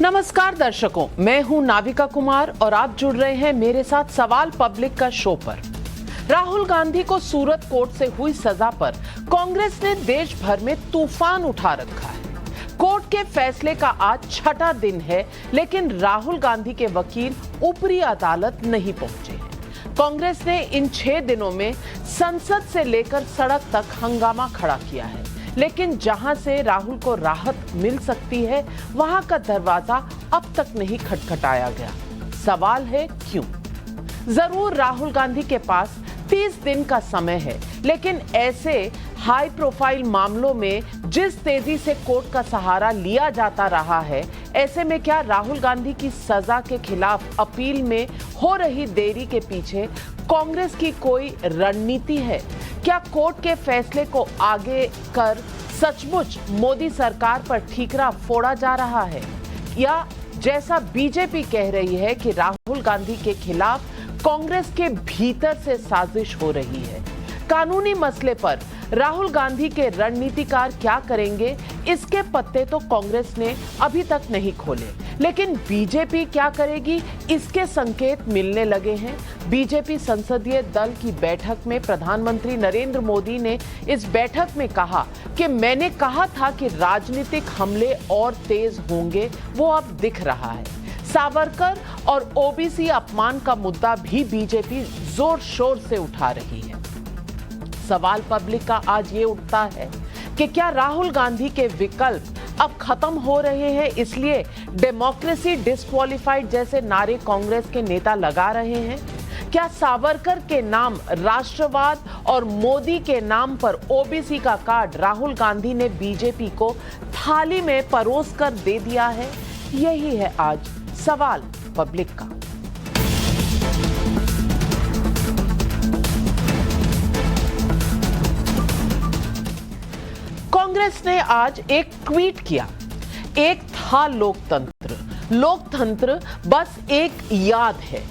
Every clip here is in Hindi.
नमस्कार दर्शकों, मैं हूं नाविका कुमार और आप जुड़ रहे हैं मेरे साथ सवाल पब्लिक का शो पर। राहुल गांधी को सूरत कोर्ट से हुई सजा पर कांग्रेस ने देश भर में तूफान उठा रखा है। कोर्ट के फैसले का आज छठा दिन है, लेकिन राहुल गांधी के वकील ऊपरी अदालत नहीं पहुंचे हैं। कांग्रेस ने इन 6 दिनों में संसद से लेकर सड़क तक हंगामा खड़ा किया है, लेकिन जहां से राहुल को राहत मिल सकती है वहां का दरवाजा अब तक नहीं खटखटाया गया। सवाल है क्यों? जरूर राहुल गांधी के पास 30 दिन का समय है, लेकिन ऐसे हाई प्रोफाइल मामलों में जिस तेजी से कोर्ट का सहारा लिया जाता रहा है, ऐसे में क्या राहुल गांधी की सजा के खिलाफ अपील में हो रही देरी के पीछे कांग्रेस की कोई रणनीति है? क्या कोर्ट के फैसले को आगे कर सचमुच मोदी सरकार पर ठीकरा फोड़ा जा रहा है, या जैसा बीजेपी कह रही है कि राहुल गांधी के खिलाफ कांग्रेस के भीतर से साजिश हो रही है? कानूनी मसले पर राहुल गांधी के रणनीतिकार क्या करेंगे, इसके पत्ते तो कांग्रेस ने अभी तक नहीं खोले, लेकिन बीजेपी क्या करेगी, इसके संकेत मिलने लगे हैं। बीजेपी संसदीय दल की बैठक में प्रधानमंत्री नरेंद्र मोदी ने इस बैठक में कहा कि मैंने कहा था कि राजनीतिक हमले और तेज होंगे, वो अब दिख रहा है। सावरकर और ओबीसी अपमान का मुद्दा भी बीजेपी जोर शोर से उठा रही है। सवाल पब्लिक का आज ये उठता है कि क्या राहुल गांधी के विकल्प अब खत्म हो रहे हैं, इसलिए डेमोक्रेसी डिस्क्वालिफाइड जैसे नारे कांग्रेस के नेता लगा रहे हैं? क्या सावरकर के नाम राष्ट्रवाद और मोदी के नाम पर ओबीसी का कार्ड राहुल गांधी ने बीजेपी को थाली में परोस कर दे दिया है? यही है आज सवाल पब्लिक का। कांग्रेस ने आज एक ट्वीट किया। एक था लोकतंत्र, लोकतंत्र बस एक याद है।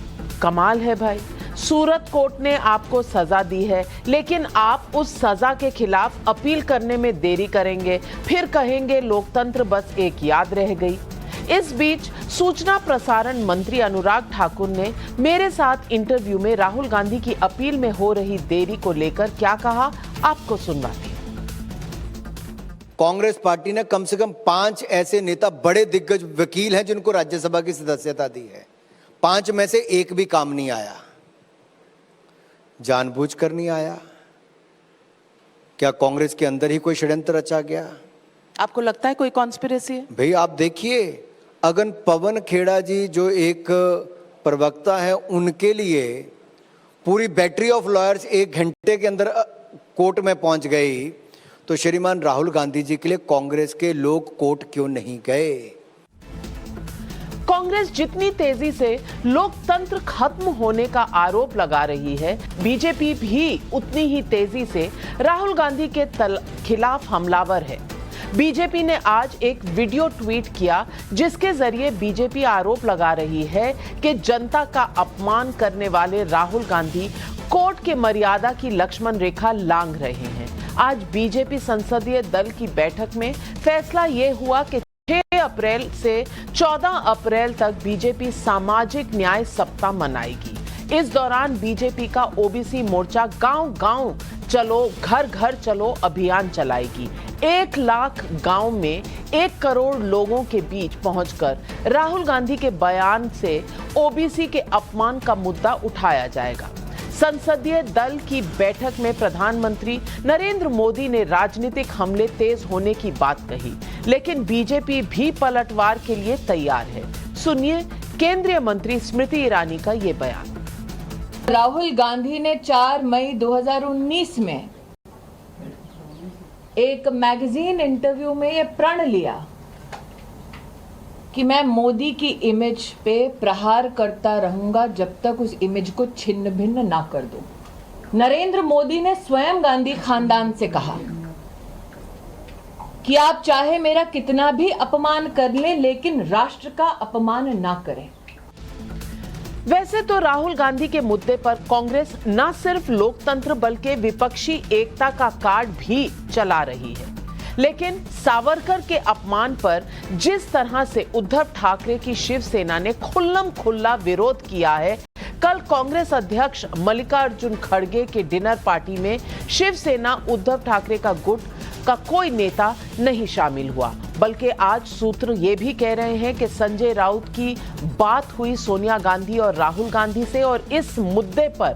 कमाल है भाई, सूरत कोर्ट ने आपको सजा दी है, लेकिन आप उस सजा के खिलाफ अपील करने में देरी करेंगे, फिर कहेंगे लोकतंत्र बस एक याद रह गई। इस बीच सूचना प्रसारण मंत्री अनुराग ठाकुर ने मेरे साथ इंटरव्यू में राहुल गांधी की अपील में हो रही देरी को लेकर क्या कहा, आपको सुनवाते हैं। कांग्रेस पार्टी ने कम से कम 5 ऐसे नेता, बड़े दिग्गज वकील हैं जिनको राज्यसभा की सदस्यता दी है। 5 में से एक भी काम नहीं आया, जानबूझकर नहीं आया। क्या कांग्रेस के अंदर ही कोई षड्यंत्र रचा गया? आपको लगता है कोई कॉन्स्पिरेसी है? भाई आप देखिए, अगर पवन खेड़ा जी जो एक प्रवक्ता है, उनके लिए पूरी बैटरी ऑफ लॉयर्स 1 घंटे के अंदर कोर्ट में पहुंच गई, तो श्रीमान राहुल गांधी जी के लिए कांग्रेस के लोग कोर्ट क्यों नहीं गए? कांग्रेस जितनी तेजी से लोकतंत्र खत्म होने का आरोप लगा रही है, बीजेपी भी उतनी ही तेजी से राहुल गांधी के खिलाफ हमलावर है। बीजेपी ने आज एक वीडियो ट्वीट किया, जिसके जरिए बीजेपी आरोप लगा रही है कि जनता का अपमान करने वाले राहुल गांधी कोर्ट के मर्यादा की लक्ष्मण रेखा लांघ रहे हैं। आज बीजेपी संसदीय दल की बैठक में फैसला ये हुआ कि 6 अप्रैल से 14 अप्रैल तक बीजेपी सामाजिक न्याय सप्ताह मनाएगी। इस दौरान बीजेपी का ओबीसी मोर्चा गांव-गांव चलो, घर-घर चलो अभियान चलाएगी। 1 लाख गांव में 1 करोड़ लोगों के बीच पहुंचकर राहुल गांधी के बयान से ओबीसी के अपमान का मुद्दा उठाया जाएगा। संसदीय दल की बैठक में प्रधानमंत्री नरेंद्र मोदी ने राजनीतिक हमले तेज होने की बात कही, लेकिन बीजेपी भी पलटवार के लिए तैयार है। सुनिए केंद्रीय मंत्री स्मृति ईरानी का ये बयान। राहुल गांधी ने 4 मई 2019 में एक मैगजीन इंटरव्यू में ये प्रण लिया कि मैं मोदी की इमेज पे प्रहार करता रहूंगा जब तक उस इमेज को छिन्न भिन्न ना कर दूं। नरेंद्र मोदी ने स्वयं गांधी खानदान से कहा कि आप चाहे मेरा कितना भी अपमान कर लें, लेकिन राष्ट्र का अपमान ना करें। वैसे तो राहुल गांधी के मुद्दे पर कांग्रेस न सिर्फ लोकतंत्र बल्कि विपक्षी एकता का कार्ड भी चला रही है, लेकिन सावरकर के अपमान पर जिस तरह से उद्धव ठाकरे की शिवसेना ने खुल्लम खुल्ला विरोध किया है, कल कांग्रेस अध्यक्ष मल्लिकार्जुन खड़गे के डिनर पार्टी में शिवसेना उद्धव ठाकरे का गुट का कोई नेता नहीं शामिल हुआ, बल्कि आज सूत्र ये भी कह रहे हैं कि संजय राउत की बात हुई सोनिया गांधी और राहुल गांधी से और इस मुद्दे पर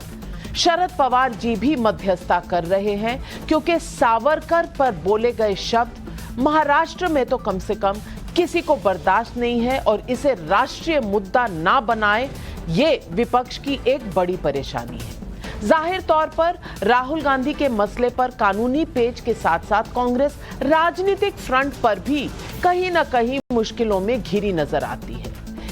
शरद पवार जी भी मध्यस्थता कर रहे हैं, क्योंकि सावरकर पर बोले गए शब्द महाराष्ट्र में तो कम से कम किसी को बर्दाश्त नहीं है और इसे राष्ट्रीय मुद्दा ना बनाए, ये विपक्ष की एक बड़ी परेशानी है। जाहिर तौर पर राहुल गांधी के मसले पर कानूनी पेच के साथ साथ कांग्रेस राजनीतिक फ्रंट पर भी कहीं ना कहीं मुश्किलों में घिरी नजर आती है।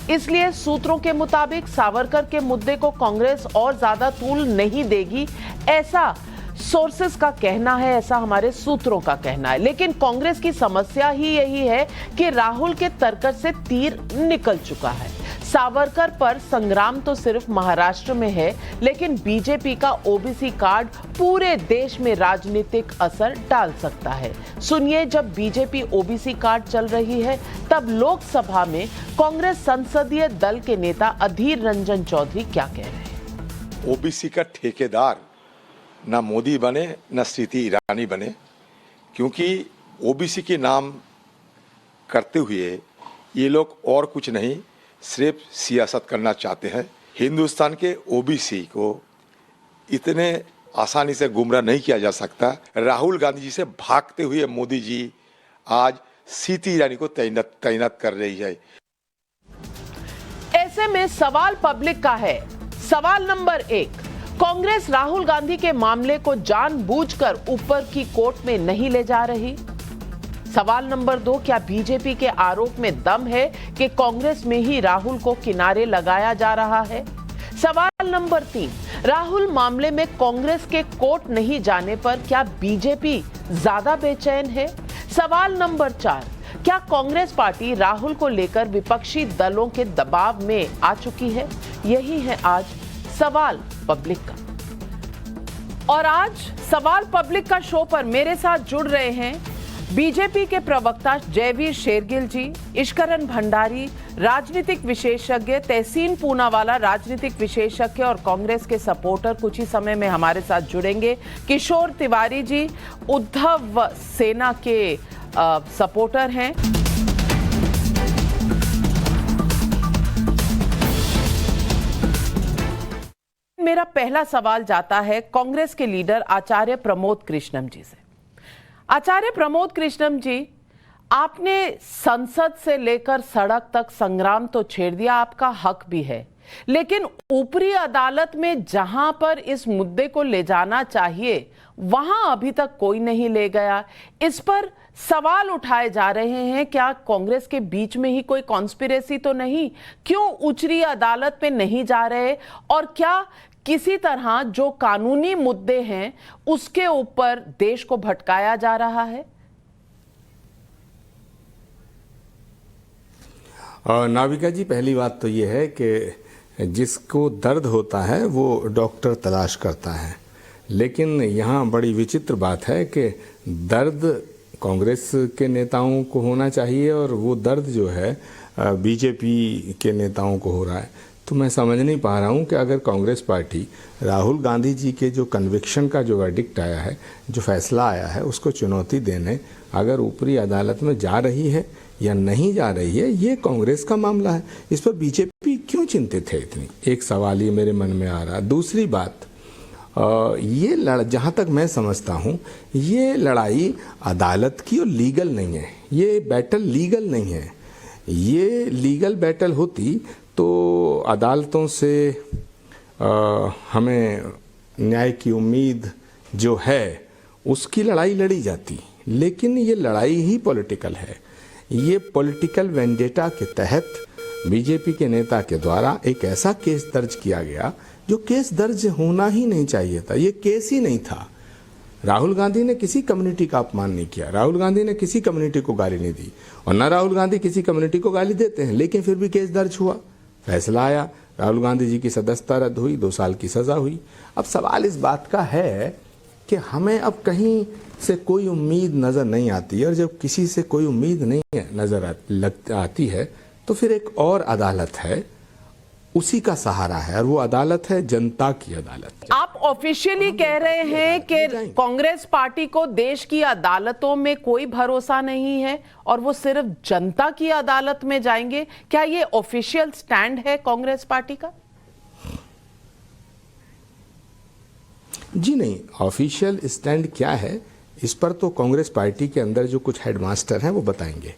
इसलिए सूत्रों के मुताबिक सावरकर के मुद्दे को कांग्रेस और ज्यादा तूल नहीं देगी, ऐसा सोर्सेस का कहना है, ऐसा हमारे सूत्रों का कहना है। लेकिन कांग्रेस की समस्या ही यही है कि राहुल के तर्कस से तीर निकल चुका है। सावरकर पर संग्राम तो सिर्फ महाराष्ट्र में है, लेकिन बीजेपी का ओबीसी कार्ड पूरे देश में राजनीतिक असर डाल सकता है। सुनिए, जब बीजेपी ओबीसी कार्ड चल रही है तब लोकसभा में कांग्रेस संसदीय दल के नेता अधीर रंजन चौधरी क्या कह रहे हैं। ओबीसी का ठेकेदार ना मोदी बने ना स्मृति ईरानी बने, क्योंकि ओबीसी के नाम करते हुए ये लोग और कुछ नहीं सिर्फ सियासत करना चाहते हैं। हिंदुस्तान के ओबीसी को इतने आसानी से गुमराह नहीं किया जा सकता। राहुल गांधी जी से भागते हुए मोदी जी आज स्मृति ईरानी को तैनात कर रही है। ऐसे में सवाल पब्लिक का है। सवाल नंबर 1, कांग्रेस राहुल गांधी के मामले को जानबूझकर ऊपर की कोर्ट में नहीं ले जा रही। सवाल नंबर 2, क्या बीजेपी के आरोप में दम है कि कांग्रेस में ही राहुल को किनारे लगाया जा रहा है। सवाल नंबर 3, राहुल मामले में कांग्रेस के कोर्ट नहीं जाने पर क्या बीजेपी ज्यादा बेचैन है। सवाल नंबर 4, क्या कांग्रेस पार्टी राहुल को लेकर विपक्षी दलों के दबाव में आ चुकी है। यही है आज सवाल पब्लिक का। और आज सवाल पब्लिक का शो पर मेरे साथ जुड़ रहे हैं बीजेपी के प्रवक्ता जयवीर शेरगिल जी, इश्करन भंडारी राजनीतिक विशेषज्ञ, तहसीन पूनावाला राजनीतिक विशेषज्ञ और कांग्रेस के सपोर्टर कुछ ही समय में हमारे साथ जुड़ेंगे। किशोर तिवारी जी उद्धव सेना के सपोर्टर हैं। मेरा पहला सवाल जाता है कांग्रेस के लीडर आचार्य प्रमोद कृष्णम जी से। आचार्य प्रमोद कृष्णम जी, आपने संसद से लेकर सड़क तक संग्राम तो छेड़ दिया, आपका हक भी है, लेकिन ऊपरी अदालत में जहां पर इस मुद्दे को ले जाना चाहिए वहां अभी तक कोई नहीं ले गया। इस पर सवाल उठाए जा रहे हैं, क्या कांग्रेस के बीच में ही कोई कॉन्स्पिरेसी तो नहीं, क्यों ऊपरी अदालत पे नहीं जा रहे, और क्या किसी तरह जो कानूनी मुद्दे हैं उसके ऊपर देश को भटकाया जा रहा है। नाविका जी, पहली बात तो ये है कि जिसको दर्द होता है वो डॉक्टर तलाश करता है, लेकिन यहाँ बड़ी विचित्र बात है कि दर्द कांग्रेस के नेताओं को होना चाहिए और वो दर्द जो है बीजेपी के नेताओं को हो रहा है। तो मैं समझ नहीं पा रहा हूँ कि अगर कांग्रेस पार्टी राहुल गांधी जी के जो कन्विक्शन का जो वर्डिक्ट आया है, जो फैसला आया है, उसको चुनौती देने अगर ऊपरी अदालत में जा रही है या नहीं जा रही है, ये कांग्रेस का मामला है। इस पर बीजेपी क्यों चिंतित है इतनी, एक सवाल ये मेरे मन में आ रहा है। दूसरी बात, ये जहाँ तक मैं समझता हूँ ये लड़ाई अदालत की और लीगल नहीं है, ये बैटल लीगल नहीं है। ये लीगल बैटल होती तो अदालतों से हमें न्याय की उम्मीद जो है उसकी लड़ाई लड़ी जाती, लेकिन ये लड़ाई ही पॉलिटिकल है। ये पॉलिटिकल वेंडेटा के तहत बीजेपी के नेता के द्वारा एक ऐसा केस दर्ज किया गया जो केस दर्ज होना ही नहीं चाहिए था। ये केस ही नहीं था। राहुल गांधी ने किसी कम्युनिटी का अपमान नहीं किया, राहुल गांधी ने किसी कम्युनिटी को गाली नहीं दी, और ना राहुल गांधी किसी कम्युनिटी को गाली देते हैं, लेकिन फिर भी केस दर्ज हुआ, फैसला आया, राहुल गांधी जी की सदस्यता रद्द हुई, 2 साल की सजा हुई। अब सवाल इस बात का है कि हमें अब कहीं से कोई उम्मीद नज़र नहीं आती है, और जब किसी से कोई उम्मीद नहीं नज़र आती है तो फिर एक और अदालत है, उसी का सहारा है, और वो अदालत है जनता की अदालत। आप ऑफिशियली कह रहे हैं कि कांग्रेस पार्टी को देश की अदालतों में कोई भरोसा नहीं है और वो सिर्फ जनता की अदालत में जाएंगे। क्या ये ऑफिशियल स्टैंड है कांग्रेस पार्टी का? जी नहीं, ऑफिशियल स्टैंड क्या है इस पर तो कांग्रेस पार्टी के अंदर जो कुछ हेडमास्टर हैं वो बताएंगे।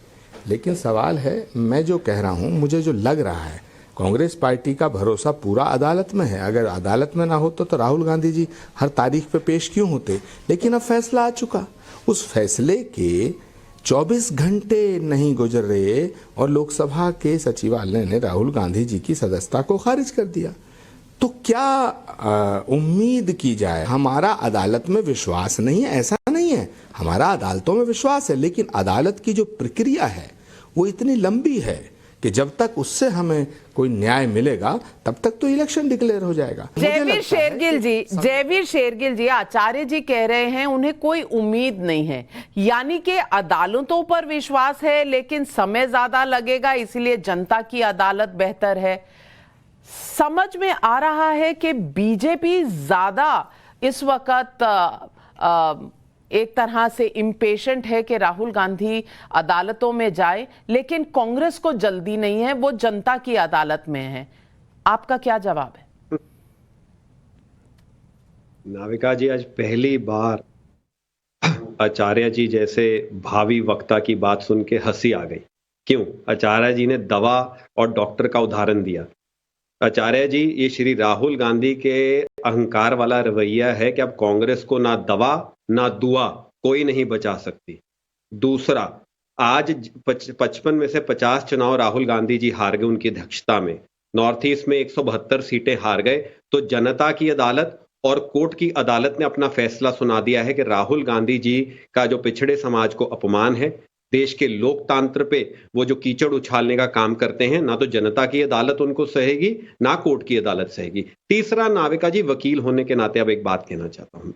लेकिन सवाल है, मैं जो कह रहा हूं, मुझे जो लग रहा है, कांग्रेस पार्टी का भरोसा पूरा अदालत में है। अगर अदालत में ना होता तो राहुल गांधी जी हर तारीख पे पेश क्यों होते? लेकिन अब फैसला आ चुका, उस फैसले के 24 घंटे नहीं गुजर रहे और लोकसभा के सचिवालय ने राहुल गांधी जी की सदस्यता को खारिज कर दिया। तो क्या उम्मीद की जाए? हमारा अदालत में विश्वास नहीं है, ऐसा नहीं है, हमारा अदालतों में विश्वास है, लेकिन अदालत की जो प्रक्रिया है वो इतनी लंबी है कि जब तक उससे हमें कोई न्याय मिलेगा तब तक तो इलेक्शन डिक्लेयर हो जाएगा। जयवीर शेरगिल जी, आचार्य जी कह रहे हैं उन्हें कोई उम्मीद नहीं है, यानी कि अदालतों पर विश्वास है लेकिन समय ज्यादा लगेगा, इसलिए जनता की अदालत बेहतर है। समझ में आ रहा है कि बीजेपी ज्यादा इस वक्त एक तरह से इम्पेशेंट है कि राहुल गांधी अदालतों में जाए, लेकिन कांग्रेस को जल्दी नहीं है, वो जनता की अदालत में है। आपका क्या जवाब है? नाविका जी, आज पहली बार आचार्य जी जैसे भावी वक्ता की बात सुन के हंसी आ गई। क्यों? आचार्य जी ने दवा और डॉक्टर का उदाहरण दिया। आचार्य जी, ये श्री राहुल गांधी के अहंकार वाला रवैया है कि अब कांग्रेस को ना दवा ना दुआ कोई नहीं बचा सकती। दूसरा, आज 55 में से 50 चुनाव राहुल गांधी जी हार गए उनकी अध्यक्षता में। नॉर्थ ईस्ट में 172 सीटें हार गए, तो जनता की अदालत और कोर्ट की अदालत ने अपना फैसला सुना दिया है कि राहुल गांधी जी का जो पिछड़े समाज को अपमान है, देश के लोकतंत्र पे वो जो कीचड़ उछालने का काम करते हैं, ना तो जनता की अदालत उनको सहेगी ना कोर्ट की अदालत सहेगी। तीसरा, नाविका जी, वकील होने के नाते अब एक बात कहना चाहता हूं।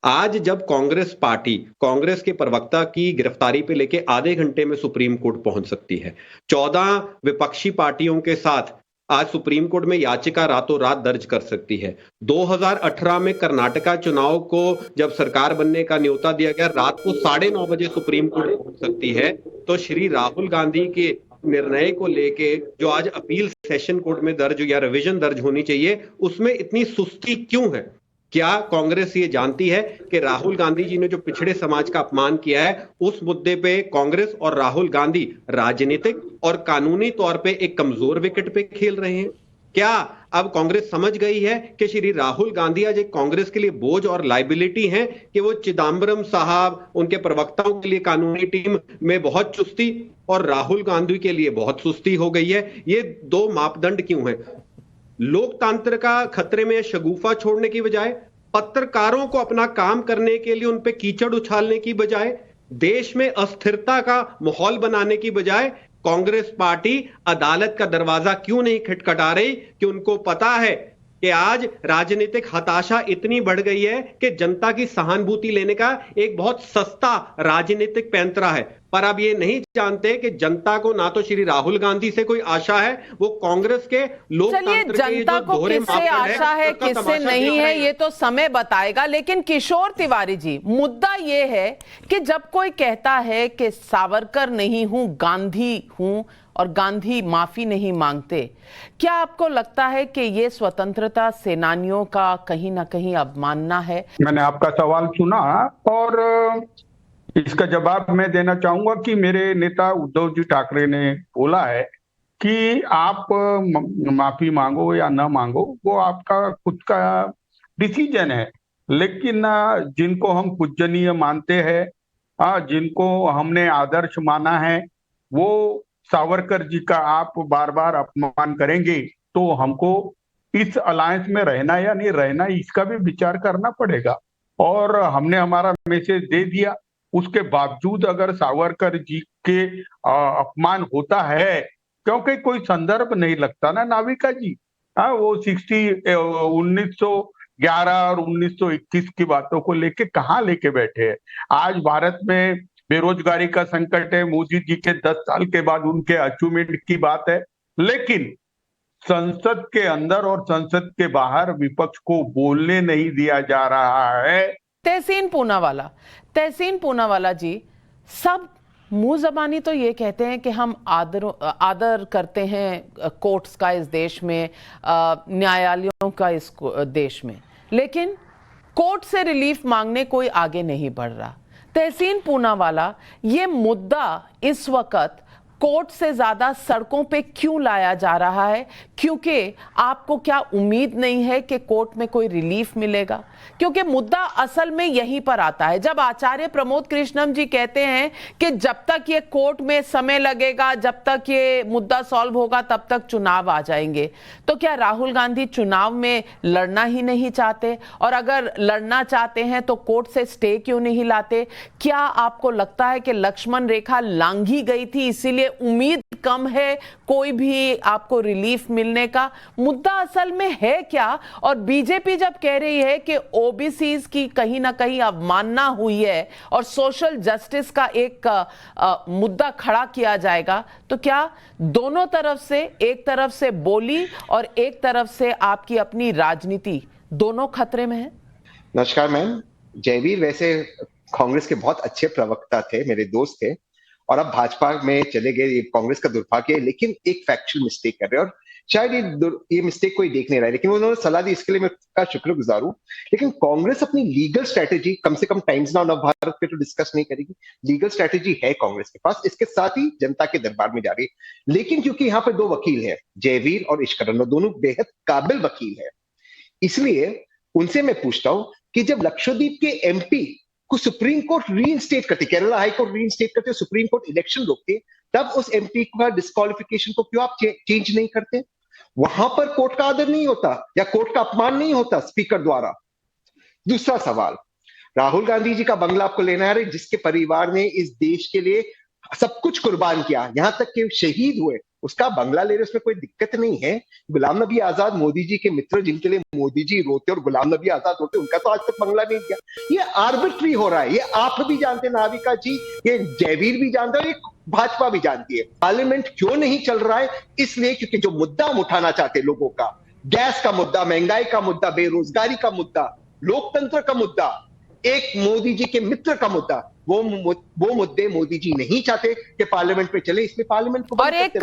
आज जब कांग्रेस पार्टी कांग्रेस के प्रवक्ता की गिरफ्तारी पे लेके आधे घंटे में सुप्रीम कोर्ट पहुंच सकती है, 14 विपक्षी पार्टियों के साथ आज सुप्रीम कोर्ट में याचिका रातों रात दर्ज कर सकती है। 2018 में कर्नाटका चुनाव को जब सरकार बनने का न्योता दिया गया, रात को 9:30 बजे सुप्रीम कोर्ट पहुंच सकती है। तो श्री राहुल गांधी के निर्णय को लेके जो आज अपील सेशन कोर्ट में दर्ज या रिवीजन दर्ज होनी चाहिए, उसमें इतनी सुस्ती क्यों है? क्या कांग्रेस ये जानती है कि राहुल गांधी जी ने जो पिछड़े समाज का अपमान किया है, उस मुद्दे पे कांग्रेस और राहुल गांधी राजनीतिक और कानूनी तौर पे एक कमजोर विकेट पे खेल रहे हैं? क्या अब कांग्रेस समझ गई है कि श्री राहुल गांधी आज एक कांग्रेस के लिए बोझ और लाइबिलिटी हैं, कि वो चिदम्बरम साहब, उनके प्रवक्ताओं के लिए कानूनी टीम में बहुत चुस्ती और राहुल गांधी के लिए बहुत सुस्ती हो गई है? ये दो मापदंड क्यों है? लोकतंत्र का खतरे में शगुफा छोड़ने की बजाय, पत्रकारों को अपना काम करने के लिए उन पे कीचड़ उछालने की बजाय, देश में अस्थिरता का माहौल बनाने की बजाय कांग्रेस पार्टी अदालत का दरवाजा क्यों नहीं खटखटा रही? कि उनको पता है कि आज राजनीतिक हताशा इतनी बढ़ गई है कि जनता की सहानुभूति लेने का एक बहुत सस्ता राजनीतिक पैंतरा है। पर अब ये नहीं जानते कि जनता को ना तो श्री राहुल गांधी से कोई आशा है, वो कांग्रेस के लोकतंत्र के जनता को किससे आशा है किससे नहीं है ये तो समय बताएगा। लेकिन किशोर तिवारी जी, मुद्दा ये है कि जब कोई कहता है कि सावरकर नहीं हूं गांधी हूं और गांधी माफी नहीं मांगते, क्या आपको लगता है कि ये स्वतंत्रता सेनानियों का कहीं ना कहीं अवमानना है? मैंने आपका सवाल सुना और इसका जवाब मैं देना चाहूंगा कि मेरे नेता उद्धव जी ठाकरे ने बोला है कि आप माफी मांगो या ना मांगो, वो आपका खुद का डिसीजन है। लेकिन जिनको हम पूजनीय मानते हैं, जिनको हमने आदर्श माना है, वो सावरकर जी का आप बार बार अपमान करेंगे तो हमको इस अलायंस में रहना या नहीं रहना, इसका भी विचार करना पड़ेगा। और हमने हमारा मैसेज दे दिया, उसके बावजूद अगर सावरकर जी के अपमान होता है, क्योंकि कोई संदर्भ नहीं लगता ना नाविका जी। वो 19 11 और 1921 की बातों को लेके कहाँ लेके बैठे हैं। आज भारत में बेरोजगारी का संकट है, मोदी जी के 10 साल के बाद उनके अचीवमेंट की बात है, लेकिन संसद के अंदर और संसद के बाहर विपक्ष को बोलने नहीं दिया जा रहा है। तहसीन पूनावाला जी, सब मुंह जबानी तो ये कहते हैं कि हम आदर करते हैं कोर्ट्स का इस देश में, न्यायालयों का इस देश में, लेकिन कोर्ट से रिलीफ मांगने कोई आगे नहीं बढ़ रहा। तहसीन पूनावाला, ये मुद्दा इस वक्त कोर्ट से ज्यादा सड़कों पे क्यों लाया जा रहा है? क्योंकि आपको क्या उम्मीद नहीं है कि कोर्ट में कोई रिलीफ मिलेगा? क्योंकि मुद्दा असल में यहीं पर आता है। जब आचार्य प्रमोद कृष्णम जी कहते हैं कि जब तक ये कोर्ट में समय लगेगा, जब तक ये मुद्दा सॉल्व होगा, तब तक चुनाव आ जाएंगे, तो क्या राहुल गांधी चुनाव में लड़ना ही नहीं चाहते? और अगर लड़ना चाहते हैं तो कोर्ट से स्टे क्यों नहीं लाते? क्या आपको लगता है कि लक्ष्मण रेखा लांघी गई थी, इसीलिए उम्मीद कम है कोई भी आपको रिलीफ मिलने का? मुद्दा असल में है क्या? और बीजेपी जब कह रही है कि ओबीसीज की कहीं ना कहीं अवमानना हुई है और सोशल जस्टिस का एक मुद्दा खड़ा किया जाएगा, तो क्या दोनों तरफ से, एक तरफ से बोली और एक तरफ से आपकी अपनी राजनीति, दोनों खतरे में है? नमस्कार मैम। जयवीर वैसे कांग्रेस के बहुत अच्छे प्रवक्ता थे, मेरे दोस्त थे, और अब भाजपा में चले गए, ये कांग्रेस का दुर्भाग्य है। लेकिन एक फैक्चुअल मिस्टेक कर रहे हैं और शायद ये मिस्टेक कोई देख नहीं रहा है, लेकिन उन्होंने सलाह दी, इसके लिए मैं का शुक्रगुजार हूं। लेकिन कांग्रेस अपनी लीगल स्ट्रेटेजी कम से कम टाइम्स नाउ नवभारत पे तो डिस्कस नहीं करेगी। लीगल स्ट्रेटेजी है कांग्रेस के पास, इसके साथ ही जनता के दरबार में जा रही है। लेकिन क्योंकि यहाँ पर दो वकील है, जयवीर और इश्करन, दोनों बेहद काबिल वकील है, इसलिए उनसे मैं पूछता हूं कि जब लक्षद्वीप के एमपी को सुप्रीम कोर्ट रीइंस्टेट करती, केरला हाई कोर्ट रीइंस्टेट करते, सुप्रीम कोर्ट इलेक्शन रोकते, तब उस एमपी का डिस्क्वालिफिकेशन को क्यों आप चेंज नहीं करते? वहां पर कोर्ट का आदर नहीं होता या कोर्ट का अपमान नहीं होता स्पीकर द्वारा? दूसरा सवाल, राहुल गांधी जी का बंगला आपको लेना है, जिसके परिवार ने इस देश के लिए सब कुछ कुर्बान किया, यहां तक कि शहीद हुए, उसका बंगला ले रहे, उसमें कोई दिक्कत नहीं है। गुलाम नबी आजाद, मोदी जी के मित्र, जिनके लिए मोदी जी रोते और गुलाम नबी आजाद रोते, उनका तो आज तक बंगला नहीं किया। ये आर्बिट्री हो रहा है, ये आप भी जानते हैं नाविका जी, ये जयवीर भी जानते हैं, ये भाजपा भी जानती है। पार्लियामेंट क्यों नहीं चल रहा है? इसलिए क्योंकि जो मुद्दा हम उठाना चाहते लोगों का, गैस का मुद्दा, महंगाई का मुद्दा, बेरोजगारी का मुद्दा, लोकतंत्र का मुद्दा, एक मोदी जी के मित्र का मुद्दा, वो मुद्दे मोदी जी नहीं चाहते कि पार्लियामेंट पे चले, इसलिए पार्लियामेंट को और एक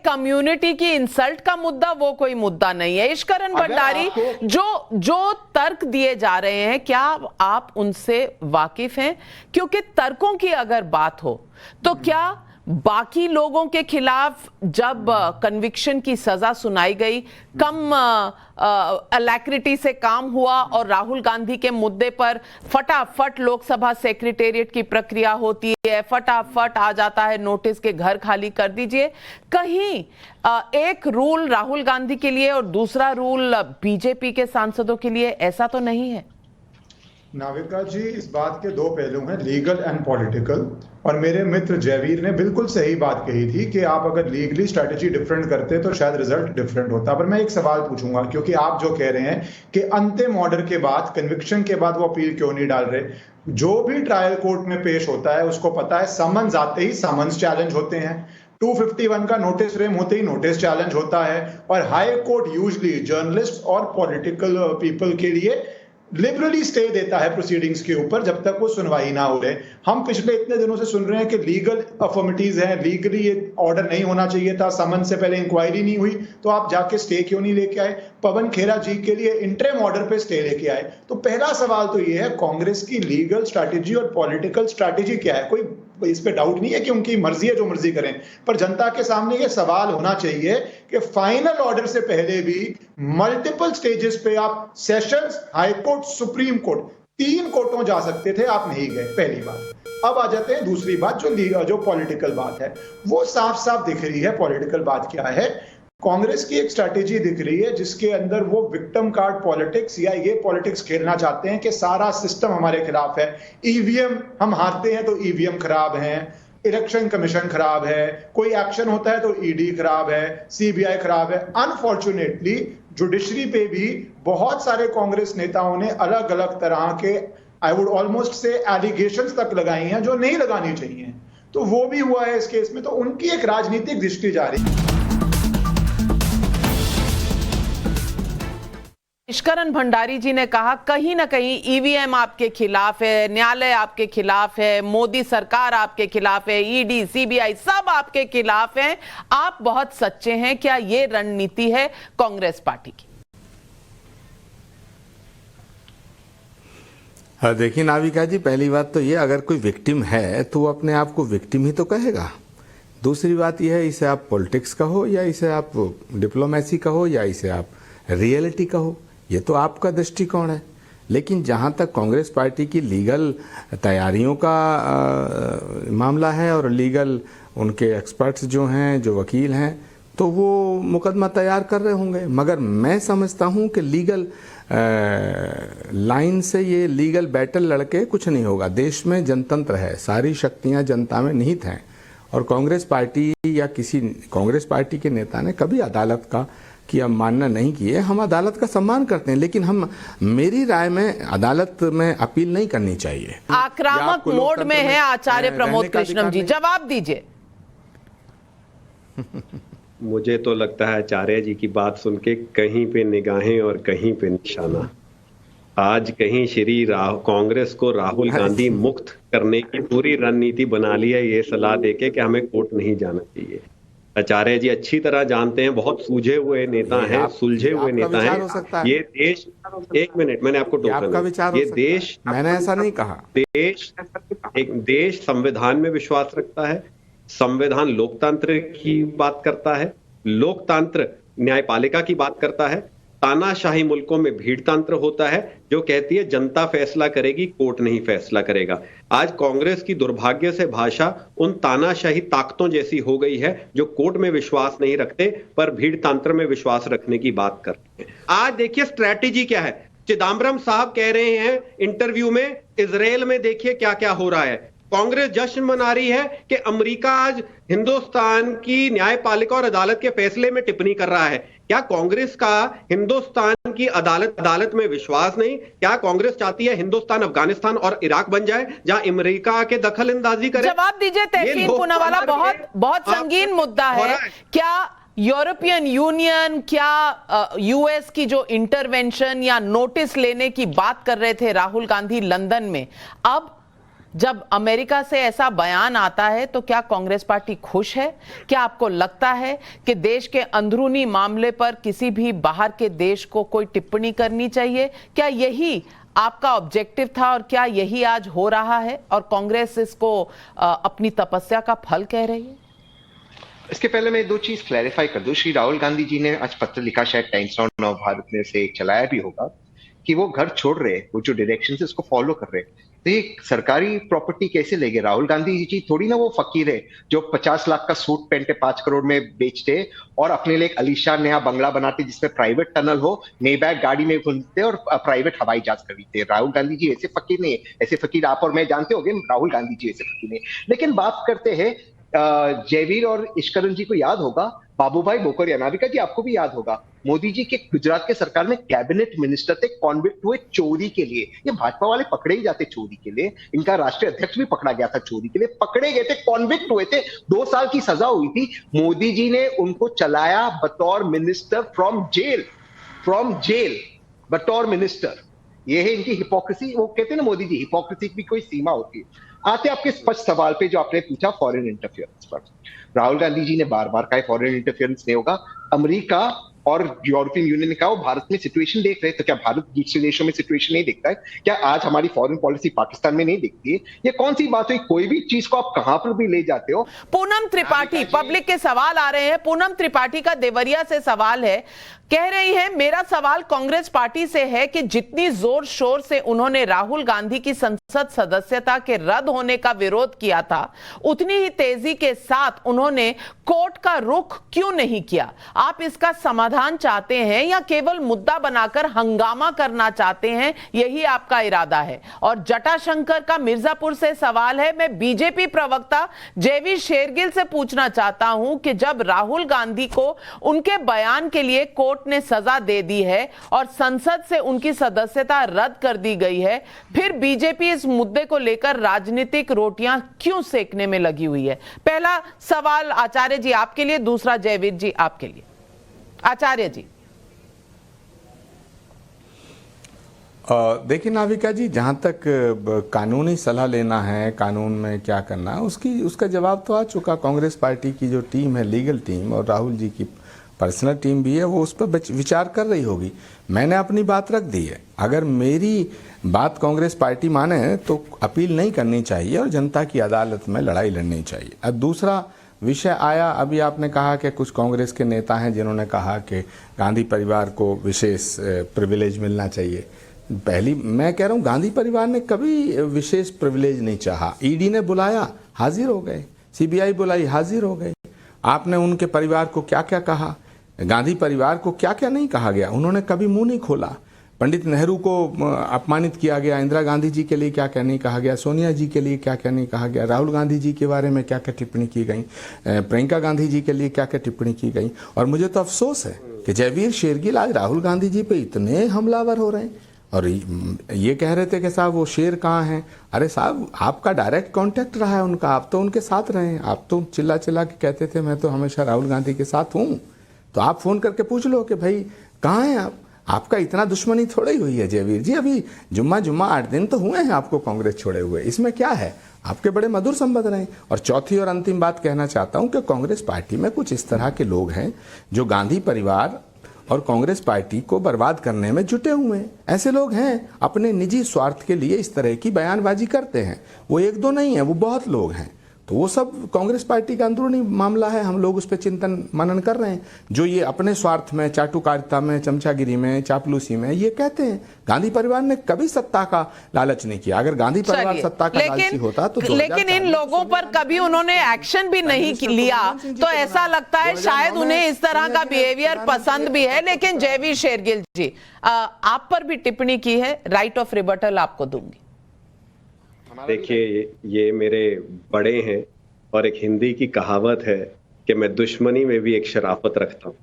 कम्युनिटी की इंसल्ट का मुद्दा वो कोई मुद्दा नहीं है। इश्करन भंडारी, जो तर्क दिए जा रहे हैं, क्या आप उनसे वाकिफ हैं? क्योंकि तर्कों की अगर बात हो तो क्या बाकी लोगों के खिलाफ जब कन्विक्शन की सजा सुनाई गई, कम अलैक्रिटी से काम हुआ और राहुल गांधी के मुद्दे पर फटाफट लोकसभा सेक्रेटेरिएट की प्रक्रिया होती है, फटाफट आ जाता है नोटिस के घर खाली कर दीजिए? कहीं एक रूल राहुल गांधी के लिए और दूसरा रूल बीजेपी के सांसदों के लिए, ऐसा तो नहीं है? नाविका जी, इस बात के दो पहलू हैं, लीगल एंड पॉलिटिकल। और मेरे मित्र जयवीर ने बिल्कुल सही बात कही थी कि आप अगर लीगली स्ट्रैटेजी डिफरेंट करते तो शायद रिजल्ट डिफरेंट होता। पर मैं एक सवाल पूछूंगा, क्योंकि आप जो कह रहे हैं कि अंतिम ऑर्डर के बाद, कन्विक्शन के बाद वो अपील क्यों नहीं डाल रहे? जो भी ट्रायल कोर्ट में पेश होता है उसको पता है, समन्स आते ही समन्स चैलेंज होते हैं, 251 का नोटिस फ्रेम होते ही नोटिस चैलेंज होता है। और हाई कोर्ट यूजुअली जर्नलिस्ट और पॉलिटिकल पीपल के लिए लिबरली स्टे देता है प्रोसीडिंग्स के ऊपर जब तक वो सुनवाई ना हो रहे। हम पिछले इतने दिनों से सुन रहे हैं कि लीगल अफर्मिटीज हैं, लीगली ये ऑर्डर नहीं होना चाहिए था, समन से पहले इंक्वायरी नहीं हुई, तो आप जाके स्टे क्यों नहीं लेके आए? पवन खेरा जी के लिए इंटरिम ऑर्डर पे स्टे लेके आए। तो पहला सवाल तो ये है, कांग्रेस की लीगल स्ट्रैटेजी और पॉलिटिकल स्ट्रैटेजी क्या है? कोई इस पे डाउट नहीं है कि उनकी मर्जी है, जो मर्जी करें, पर जनता के सामने ये सवाल होना चाहिए कि फाइनल ऑर्डर से पहले भी मल्टीपल स्टेजेस पे आप sessions, high court, supreme court, 3 कोर्टों जा सकते थे, आप नहीं गए, पहली बात। अब आ जाते हैं दूसरी बात, जो पॉलिटिकल बात है, वो साफ साफ दिख रही है। पॉलिटिकल बात क्या है? कांग्रेस की एक स्ट्रैटेजी दिख रही है जिसके अंदर वो विक्टिम कार्ड पॉलिटिक्स या ये पॉलिटिक्स खेलना चाहते हैं कि सारा सिस्टम हमारे खिलाफ है, ईवीएम, हम हारते हैं तो ईवीएम खराब हैं, इलेक्शन कमीशन खराब है, कोई एक्शन होता है तो ईडी खराब है, सीबीआई खराब है। अनफॉर्चुनेटली जुडिशरी पे भी बहुत सारे कांग्रेस नेताओं ने अलग अलग तरह के, आई वुड ऑलमोस्ट से, एलिगेशंस तक लगाई हैं जो नहीं लगानी चाहिए। तो वो भी हुआ है इस केस में। तो उनकी एक राजनीतिक दृष्टि जा रही है। निष्करण भंडारी जी ने कहा कहीं ना कहीं ईवीएम आपके खिलाफ है, न्यायालय आपके खिलाफ है, मोदी सरकार आपके खिलाफ है, ईडी सीबीआई सब आपके खिलाफ हैं, आप बहुत सच्चे हैं। क्या ये रणनीति है कांग्रेस पार्टी की? देखिए नाविका जी, पहली बात तो ये, अगर कोई विक्टिम है तो वो अपने आप को विक्टिम ही तो कहेगा। दूसरी बात यह है, इसे आप पॉलिटिक्स कहो या इसे आप डिप्लोमेसी कहो या इसे आप रियलिटी कहो, ये तो आपका दृष्टिकोण है। लेकिन जहाँ तक कांग्रेस पार्टी की लीगल तैयारियों का मामला है और लीगल उनके एक्सपर्ट्स जो हैं, जो वकील हैं, तो वो मुकदमा तैयार कर रहे होंगे। मगर मैं समझता हूँ कि लीगल लाइन से ये लीगल बैटल लड़के कुछ नहीं होगा। देश में जनतंत्र है, सारी शक्तियाँ जनता में निहित हैं, और कांग्रेस पार्टी या किसी कांग्रेस पार्टी के नेता ने कभी अदालत का की अवमानना नहीं की है। हम अदालत का सम्मान करते हैं, लेकिन हम, मेरी राय में, अदालत में अपील नहीं करनी चाहिए। आक्रामक मोड में है आचार्य प्रमोद कृष्णम जी, जवाब दीजिए। मुझे तो लगता है आचार्य जी की बात सुन के कहीं पे निगाहें और कहीं पे निशाना। आज कहीं कांग्रेस को राहुल गांधी मुक्त करने की पूरी रणनीति बना ली है, ये सलाह देके कि हमें कोर्ट नहीं जाना चाहिए। आचार्य जी अच्छी तरह जानते हैं, बहुत सूझे हुए नेता हैं, सुलझे हुए नेता हैं। ये देश, एक मिनट, मैंने आपको टोका, ये देश, मैंने ऐसा नहीं कहा। एक देश संविधान में विश्वास रखता है, संविधान लोकतंत्र की बात करता है, लोकतंत्र न्यायपालिका की बात करता है। तानाशाही मुल्कों में भीड़तंत्र होता है जो कहती है जनता फैसला करेगी, कोर्ट नहीं फैसला करेगा। आज कांग्रेस की दुर्भाग्य से भाषा उन तानाशाही ताकतों जैसी हो गई है जो कोर्ट में विश्वास नहीं रखते पर भीड़तंत्र में विश्वास रखने की बात करते हैं। आज देखिए स्ट्रैटेजी क्या है। चिदम्बरम साहब कह रहे हैं इंटरव्यू में, इजराइल में देखिए क्या क्या हो रहा है। कांग्रेस जश्न मना रही है कि अमेरिका आज हिंदुस्तान की न्यायपालिका और अदालत के फैसले में टिप्पणी कर रहा है। क्या कांग्रेस का हिंदुस्तान की अदालत में विश्वास नहीं? क्या कांग्रेस चाहती है हिंदुस्तान अफगानिस्तान और इराक बन जाए जहां अमेरिका के दखल अंदाजी करे? जवाब दीजिए। तहसीन पूनावाला, बहुत संगीन मुद्दा है। क्या यूरोपियन यूनियन, क्या यूएस की जो इंटरवेंशन या नोटिस लेने की बात कर रहे थे राहुल गांधी लंदन में, अब जब अमेरिका से ऐसा बयान आता है तो क्या कांग्रेस पार्टी खुश है? क्या आपको लगता है कि देश के अंदरूनी मामले पर किसी भी बाहर के देश को कोई टिप्पणी करनी चाहिए? क्या यही आपका ऑब्जेक्टिव था और क्या यही आज हो रहा है और कांग्रेस इसको अपनी तपस्या का फल कह रही है? इसके पहले मैं दो चीज क्लैरिफाई कर दूं। श्री राहुल गांधी जी ने आज पत्र लिखा, शायद टाइम्स ऑफ नव भारत में से एक चलाया भी होगा, कि वो घर छोड़ रहे, वो जो डायरेक्शन है उसको फॉलो कर रहे। तो ये सरकारी प्रॉपर्टी कैसे लेंगे? राहुल गांधी जी थोड़ी ना वो फकीर है जो 50 लाख का सूट पहनते 5 करोड़ में बेचते और अपने लिए एक अलीशान नया बंगला बनाते जिसमें प्राइवेट टनल हो, मेबैक गाड़ी में घूमते और प्राइवेट हवाई जहाज खरीदते। राहुल गांधी जी ऐसे फकीर नहीं है। ऐसे फकीर आप और मैं जानते होंगे, राहुल गांधी जी ऐसे फकीर नहीं। लेकिन बात करते हैं, जयवीर और इश्करण जी को याद होगा, बाबूभाई बोकरिया, नाविका जी आपको भी याद होगा, मोदी जी के गुजरात के सरकार में कैबिनेट मिनिस्टर थे, कॉन्विक्ट हुए चोरी के लिए। ये भाजपा वाले पकड़े ही जाते चोरी के लिए। इनका राष्ट्रीय अध्यक्ष भी पकड़ा गया था चोरी के लिए, पकड़े गए थे, कॉन्विक्ट हुए थे, 2 साल की सजा हुई थी। मोदी जी ने उनको चलाया बतौर मिनिस्टर फ्रॉम जेल बतौर मिनिस्टर। ये है इनकी हिपोक्रेसी। वो कहते हैं ना मोदी जी, हिपोक्रेसी की भी कोई सीमा होती है। आते आपके स्पष्ट सवाल पे जो आपने पूछा फॉरेन इंटरफेरेंस पर, राहुल गांधी जी ने बार बार कहा फॉरेन इंटरफेरेंस नहीं होगा। अमेरिका और यूरोपियन यूनियन ने कहा वो भारत में सिचुएशन देख रहे हैं, तो क्या भारत दूसरे देशों में सिचुएशन नहीं देखता है? क्या आज हमारी फॉरेन पॉलिसी पाकिस्तान में नहीं दिखती है? ये कौन सी बात हुई? कोई भी चीज को आप कहां पर भी ले जाते हो। पूनम त्रिपाठी, पब्लिक के सवाल आ रहे हैं। पूनम त्रिपाठी का देवरिया से सवाल है, कह रही है मेरा सवाल कांग्रेस पार्टी से है कि जितनी जोर शोर से उन्होंने राहुल गांधी की संसद सदस्यता के रद्द होने का विरोध किया था, उतनी ही तेजी के साथ उन्होंने कोर्ट का रुख क्यों नहीं किया? आप इसका समाधान समाधान चाहते हैं या केवल मुद्दा बनाकर हंगामा करना चाहते हैं, यही आपका इरादा है? और जटाशंकर का मिर्जापुर से सवाल है। मैं बीजेपी प्रवक्ता जयवीर शेरगिल से पूछना चाहता हूं कि जब राहुल गांधी को उनके बयान के लिए कोर्ट ने सजा दे दी है और संसद से उनकी सदस्यता रद्द कर दी गई है, फिर बीजेपी इस मुद्दे को लेकर राजनीतिक रोटियां क्यों सेकने में लगी हुई है? पहला सवाल आचार्य जी आपके लिए, दूसरा जयवीर जी आपके लिए। आचार्य जी। देखिए नाविका जी, जहाँ तक कानूनी सलाह लेना है, कानून में क्या करना है, उसका जवाब तो आ चुका। कांग्रेस पार्टी की जो टीम है, लीगल टीम, और राहुल जी की पर्सनल टीम भी है, वो उस पर विचार कर रही होगी। मैंने अपनी बात रख दी है। अगर मेरी बात कांग्रेस पार्टी माने तो अपील नहीं करनी चाहिए और जनता की अदालत में लड़ाई लड़नी चाहिए। अब दूसरा विषय आया, अभी आपने कहा कि कुछ कांग्रेस के नेता हैं जिन्होंने कहा कि गांधी परिवार को विशेष प्रिविलेज मिलना चाहिए। पहली मैं कह रहा हूँ, गांधी परिवार ने कभी विशेष प्रिविलेज नहीं चाहा। ईडी ने बुलाया, हाजिर हो गए। सीबीआई बुलाई, हाजिर हो गए। आपने उनके परिवार को क्या क्या कहा, गांधी परिवार को क्या क्या नहीं कहा गया, उन्होंने कभी मुंह नहीं खोला। पंडित नेहरू को अपमानित किया गया, इंदिरा गांधी जी के लिए क्या क्या नहीं कहा गया, सोनिया जी के लिए क्या क्या नहीं कहा गया, राहुल गांधी जी के बारे में क्या क्या टिप्पणी की गई, प्रियंका गांधी जी के लिए क्या क्या टिप्पणी की गई। और मुझे तो अफसोस है कि जयवीर शेरगिल आज राहुल गांधी जी पे इतने हमलावर हो रहे हैं और ये कह रहे थे कि साहब वो शेर कहाँ हैं। अरे साहब, आपका डायरेक्ट कांटेक्ट रहा है उनका, आप तो उनके साथ रहे हैं। आप तो चिल्ला चिल्ला के कहते थे मैं तो हमेशा राहुल गांधी के साथ हूँ। तो आप फोन करके पूछ लो कि भाई कहाँ हैं आप। आपका इतना दुश्मनी थोड़ी ही हुई है जयवीर जी। अभी जुम्मा 8 दिन तो हुए हैं आपको कांग्रेस छोड़े हुए, इसमें क्या है? आपके बड़े मधुर संबंध रहे। और चौथी और अंतिम बात कहना चाहता हूं कि कांग्रेस पार्टी में कुछ इस तरह के लोग हैं जो गांधी परिवार और कांग्रेस पार्टी को बर्बाद करने में जुटे हुए हैं। ऐसे लोग हैं, अपने निजी स्वार्थ के लिए इस तरह की बयानबाजी करते हैं। वो एक दो नहीं है, वो बहुत लोग हैं। तो वो सब कांग्रेस पार्टी का अंदरूनी मामला है, हम लोग उस पर चिंतन मनन कर रहे हैं। जो ये अपने स्वार्थ में, चाटुकारिता में, चमचागिरी में, चापलूसी में ये कहते हैं। गांधी परिवार ने कभी सत्ता का लालच नहीं किया। अगर गांधी परिवार सत्ता का लालची होता तो लेकिन इन लोगों पर कभी उन्होंने एक्शन भी नहीं लिया, तो ऐसा लगता है शायद उन्हें इस तरह का बिहेवियर पसंद भी है। लेकिन जयवीर शेरगिल जी, आप पर भी टिप्पणी की है, राइट ऑफ रिबटल आपको दूंगी। देखिए, ये मेरे बड़े हैं और एक हिंदी की कहावत है कि मैं दुश्मनी में भी एक शराफत रखता हूँ।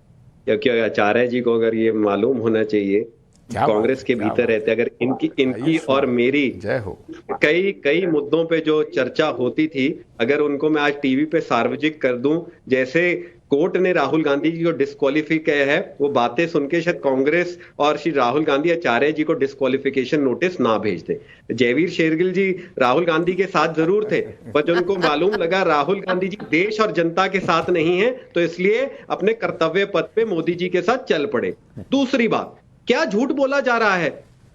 क्योंकि आचार्य जी को अगर ये मालूम होना चाहिए, कांग्रेस के भीतर रहते अगर इनकी और मेरी कई मुद्दों पे जो चर्चा होती थी, अगर उनको मैं आज टीवी पे सार्वजनिक कर दूं, जैसे कोर्ट ने राहुल गांधी जी को डिस्क्वालीफाई किया है, वो बातें सुन के शायद कांग्रेस और श्री राहुल गांधी आचार्य जी को डिस्क्वालिफिकेशन नोटिस ना भेज दे। जयवीर शेरगिल जी राहुल गांधी के साथ जरूर थे, पर जो उनको मालूम लगा राहुल गांधी जी देश और जनता के साथ नहीं है, तो इसलिए अपने कर्तव्य पथ पे मोदी जी के साथ चल पड़े। दूसरी बात, क्या झूठ बोला जा रहा है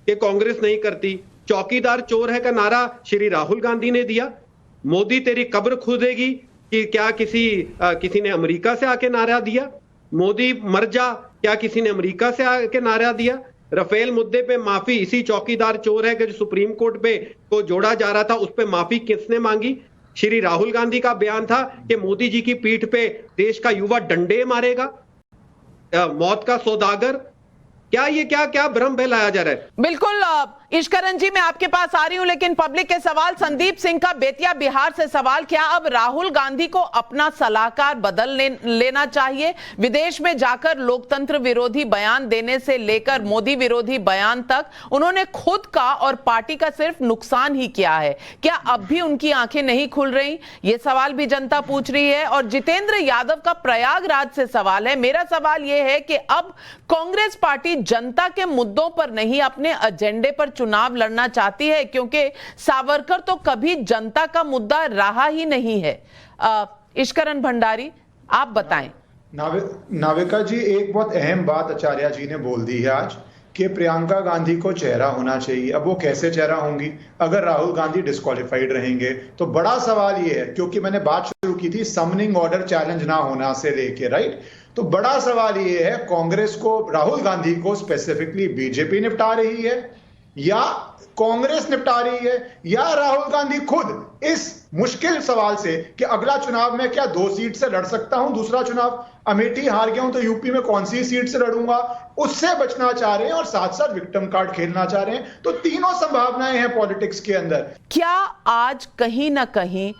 कि कांग्रेस नहीं करती? चौकीदार चोर है का नारा श्री राहुल गांधी ने दिया। मोदी तेरी कब्र खुदेगी कि क्या किसी ने अमेरिका से आके नारा दिया? मोदी मर जा, क्या किसी ने अमेरिका से आके नारा दिया? राफेल मुद्दे पे माफी इसी चौकीदार चोर है कि जो सुप्रीम कोर्ट पे को जोड़ा जा रहा था, उस पे माफी किसने मांगी? श्री राहुल गांधी का बयान था कि मोदी जी की पीठ पे देश का युवा डंडे मारेगा, मौत का सौदागर। क्या भ्रम फैलाया जा रहा है? बिल्कुल ईश्वरन जी, मैं आपके पास आ रही हूं, लेकिन पब्लिक के सवाल। संदीप सिंह का बेतिया बिहार से सवाल, क्या अब राहुल गांधी को अपना सलाहकार बदल लेना चाहिए? विदेश में जाकर लोकतंत्र विरोधी बयान देने से लेकर मोदी विरोधी बयान तक उन्होंने खुद का और पार्टी का सिर्फ नुकसान ही किया है। क्या अब भी उनकी आंखें नहीं खुल रही? ये सवाल भी जनता पूछ रही है। और जितेंद्र यादव का प्रयागराज से सवाल है। मेरा सवाल यह है कि अब कांग्रेस पार्टी जनता के मुद्दों पर नहीं, अपने एजेंडे पर चुनाव लड़ना चाहती है, क्योंकि सावरकर तो कभी जनता का मुद्दा रहा ही नहीं है। ईश्वरन भंडारी, आप बताएं। नाविका जी, एक बहुत अहम बात आचार्य जी ने बोल दी है आज कि प्रियंका गांधी को चेहरा होना चाहिए। अब वो कैसे चेहरा होंगी अगर राहुल गांधी डिस्क्वालिफाइड रहेंगे? तो बड़ा सवाल ये है, क्योंकि मैंने बात शुरू की थी समनिंग ऑर्डर चैलेंज ना होना से लेके, राइट? तो बड़ा सवाल ये है, कांग्रेस को, राहुल गांधी को स्पेसिफिकली बीजेपी निपटा रही है या कांग्रेस निपटा रही है या राहुल गांधी खुद इस मुश्किल सवाल से कि अगला चुनाव में क्या 2 सीट से लड़ सकता हूं, दूसरा चुनाव अमेठी हार गया हूं तो यूपी में कौन सी सीट से लड़ूंगा, उससे बचना चाह रहे हैं और साथ साथ विक्टिम कार्ड खेलना चाह रहे हैं। तो तीनों संभावनाएं हैं पॉलिटिक्स के अंदर। क्या आज कहीं ना कहीं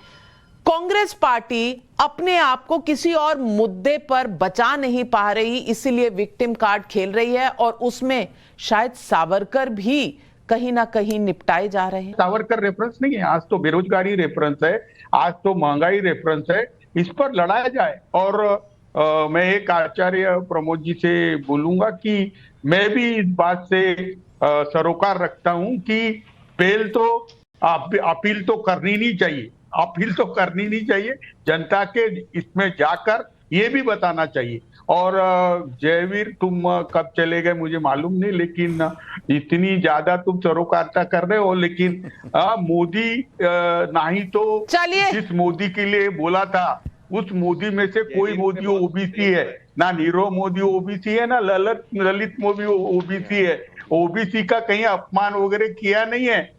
कांग्रेस पार्टी अपने आप को किसी और मुद्दे पर बचा नहीं पा रही, इसीलिए विक्टिम कार्ड खेल रही है और उसमें शायद सावरकर भी कहीं ना कहीं निपटाए जा रहे हैं? सावरकर रेफरेंस नहीं है, आज तो बेरोजगारी रेफरेंस है, आज तो महंगाई रेफरेंस है, इस पर लड़ाया जाए। और मैं एक आचार्य प्रमोद जी से बोलूंगा कि मैं भी इस बात से सरोकार रखता हूं कि बेल तो अपील तो करनी नहीं चाहिए, अपील तो करनी नहीं चाहिए, जनता के इसमें जाकर ये भी बताना चाहिए। और जयवीर तुम कब चले गए मुझे मालूम नहीं, लेकिन इतनी ज्यादा तुम सरोकारिता कर रहे हो, लेकिन मोदी नहीं तो चलिए, जिस मोदी के लिए बोला था उस मोदी में से कोई मोदी ओबीसी है, ना नीरव मोदी ओबीसी है, ना ललित मोदी ओबीसी है, ओबीसी का कहीं अपमान वगैरह किया नहीं है।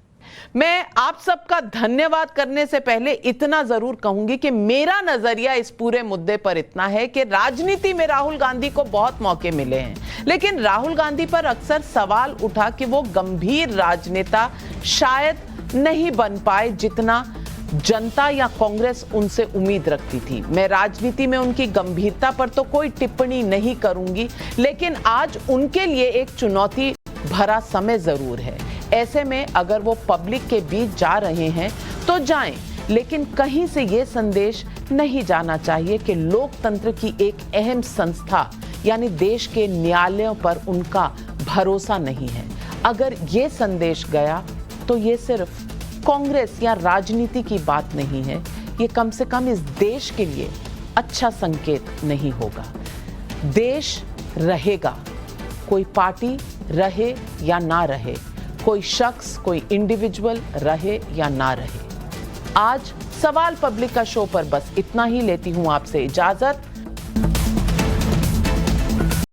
मैं आप सबका धन्यवाद करने से पहले इतना जरूर कहूंगी कि मेरा नजरिया इस पूरे मुद्दे पर इतना है कि राजनीति में राहुल गांधी को बहुत मौके मिले हैं, लेकिन राहुल गांधी पर अक्सर सवाल उठा कि वो गंभीर राजनेता शायद नहीं बन पाए जितना जनता या कांग्रेस उनसे उम्मीद रखती थी। मैं राजनीति में उनकी गंभीरता पर तो कोई टिप्पणी नहीं करूंगी, लेकिन आज उनके लिए एक चुनौती भरा समय जरूर है। ऐसे में अगर वो पब्लिक के बीच जा रहे हैं तो जाएं, लेकिन कहीं से ये संदेश नहीं जाना चाहिए कि लोकतंत्र की एक अहम संस्था यानी देश के न्यायालयों पर उनका भरोसा नहीं है। अगर ये संदेश गया तो ये सिर्फ कांग्रेस या राजनीति की बात नहीं है, ये कम से कम इस देश के लिए अच्छा संकेत नहीं होगा। देश रहेगा, कोई पार्टी रहे या ना रहे, कोई शख्स, कोई इंडिविजुअल रहे या ना रहे। आज सवाल पब्लिक का शो पर बस इतना ही, लेती हूं आपसे इजाजत।